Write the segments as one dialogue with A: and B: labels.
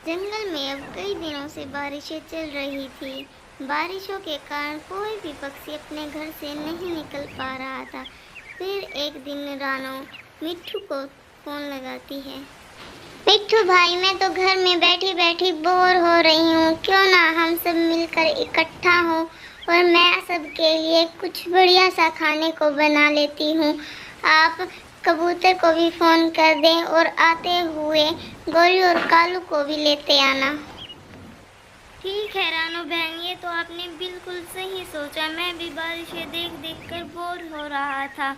A: जंगल में अब कई दिनों से बारिशें चल रही थी। बारिशों के कारण कोई भी पक्षी अपने घर से नहीं निकल पा रहा था। फिर एक दिन रानो मिट्ठू को फोन लगाती है। मिट्ठू भाई, मैं तो घर में बैठी बैठी बोर हो रही हूँ, क्यों ना हम सब मिलकर इकट्ठा हो और मैं सबके लिए कुछ बढ़िया सा खाने को बना लेती हूँ। आप कबूतर को भी फोन कर दें और आते हुए गोरी और कालू को भी लेते आना। ठीक है रानू बहन, ये तो आपने बिल्कुल सही सोचा। मैं भी बारिशें देख देख कर बोर हो रहा था।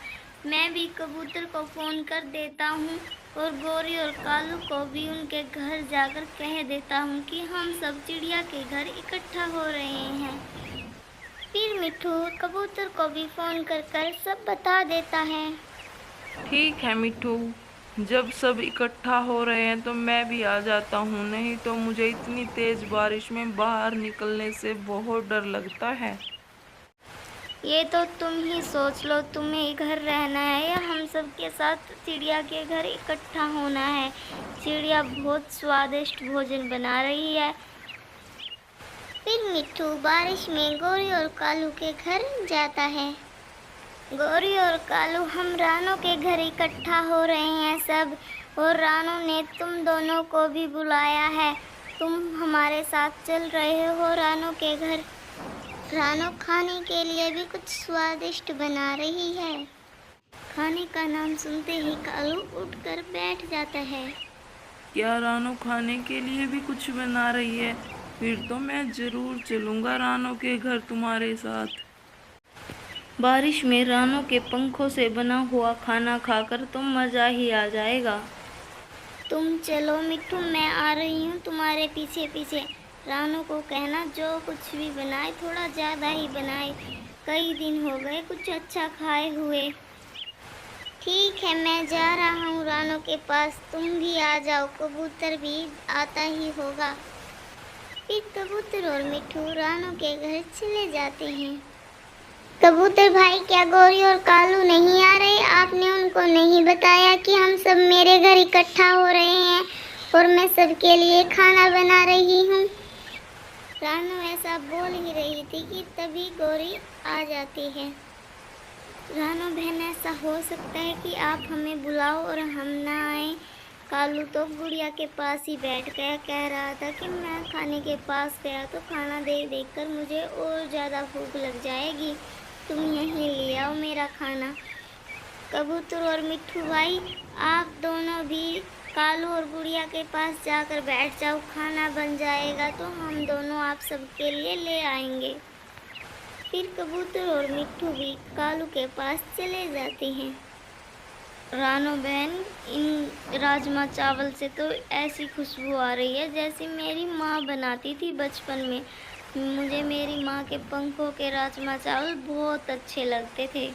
A: मैं भी कबूतर को फोन कर देता हूँ और गोरी और कालू को भी उनके घर जाकर कह देता हूँ कि हम सब चिड़िया के घर इकट्ठा हो रहे हैं। फिर मिट्ठू कबूतर को भी फोन कर सब बता देता है।
B: ठीक है मिट्ठू, जब सब इकट्ठा हो रहे हैं तो मैं भी आ जाता हूँ। नहीं तो मुझे इतनी तेज बारिश में बाहर निकलने से बहुत डर लगता है।
A: ये तो तुम ही सोच लो, तुम्हें घर रहना है या हम सब के साथ चिड़िया के घर इकट्ठा होना है। चिड़िया बहुत स्वादिष्ट भोजन बना रही है। फिर मिट्ठू बारिश में गोरी और कालू के घर जाता है। गोरी और कालू, हम रानू के घर इकट्ठा हो रहे हैं सब, और रानू ने तुम दोनों को भी बुलाया है। तुम हमारे साथ चल रहे हो रानू के घर। रानू खाने के लिए भी कुछ स्वादिष्ट बना रही है। खाने का नाम सुनते ही कालू उठकर बैठ जाता है।
B: क्या रानो खाने के लिए भी कुछ बना रही है? फिर तो मैं जरूर चलूँगा रानो के घर तुम्हारे साथ। बारिश में रानो के पंखों से बना हुआ खाना खाकर तो मज़ा ही आ जाएगा।
A: तुम चलो मिट्ठू, मैं आ रही हूँ तुम्हारे पीछे पीछे। रानू को कहना जो कुछ भी बनाए थोड़ा ज़्यादा ही बनाए, कई दिन हो गए कुछ अच्छा खाए हुए। ठीक है, मैं जा रहा हूँ रानू के पास, तुम भी आ जाओ, कबूतर भी आता ही होगा। फिर कबूतर और मिट्ठू रानू के घर चले जाते हैं। कबूतर भाई, क्या गोरी और कालू नहीं आ रहे? आपने उनको नहीं बताया कि हम सब मेरे घर इकट्ठा हो रहे हैं और मैं सबके लिए खाना बना रही हूँ। रानू ऐसा बोल ही रही थी कि तभी गोरी आ जाती है। रानू बहन, ऐसा हो सकता है कि आप हमें बुलाओ और हम ना आए। कालू तो गुड़िया के पास ही बैठ गया, कह रहा था कि मैं खाने के पास गया तो खाना देख देख कर मुझे और ज़्यादा भूख लग जाएगी, तुम यहीं ले आओ मेरा खाना। कबूतर और मिट्ठू भाई, आप दोनों भी कालू और गुड़िया के पास जाकर बैठ जाओ, खाना बन जाएगा तो हम दोनों आप सबके लिए ले आएंगे। फिर कबूतर और मिट्ठू भी कालू के पास चले जाते हैं। रानू बहन, इन राजमा चावल से तो ऐसी खुशबू आ रही है जैसे मेरी माँ बनाती थी बचपन में। मुझे मेरी माँ के पंखों के राजमा चावल बहुत अच्छे लगते थे।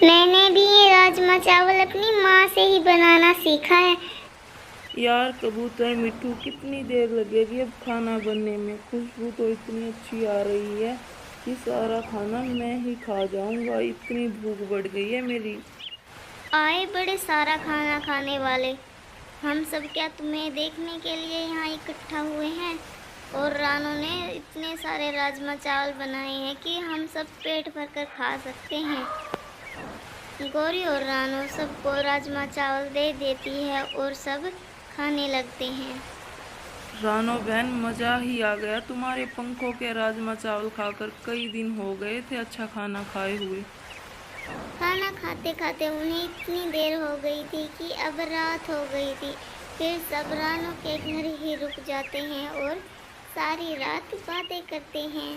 A: मैंने भी ये राजमा चावल अपनी माँ से ही बनाना सीखा है।
B: यार कबूतर मिट्ठू, कितनी देर लगेगी अब खाना बनने में? खुशबू तो इतनी अच्छी आ रही है कि सारा खाना मैं ही खा जाऊंगा। इतनी भूख बढ़ गई है मेरी।
A: आए बड़े सारा खाना खाने वाले, हम सब क्या तुम्हें देखने के लिए यहाँ इकट्ठा हुए हैं? और रानू ने इतने सारे राजमा चावल बनाए हैं कि हम सब पेट भर कर खा सकते हैं। गोरी और रानू सबको राजमा चावल दे देती है और सब खाने लगते हैं।
B: रानो बहन, मज़ा ही आ गया तुम्हारे पंखों के राजमा चावल खाकर। कई दिन हो गए थे अच्छा खाना खाए हुए।
A: खाना खाते खाते उन्हें इतनी देर हो गई थी कि अब रात हो गई थी। फिर सब रानू के घर ही रुक जाते हैं और सारी रात बातें करते हैं।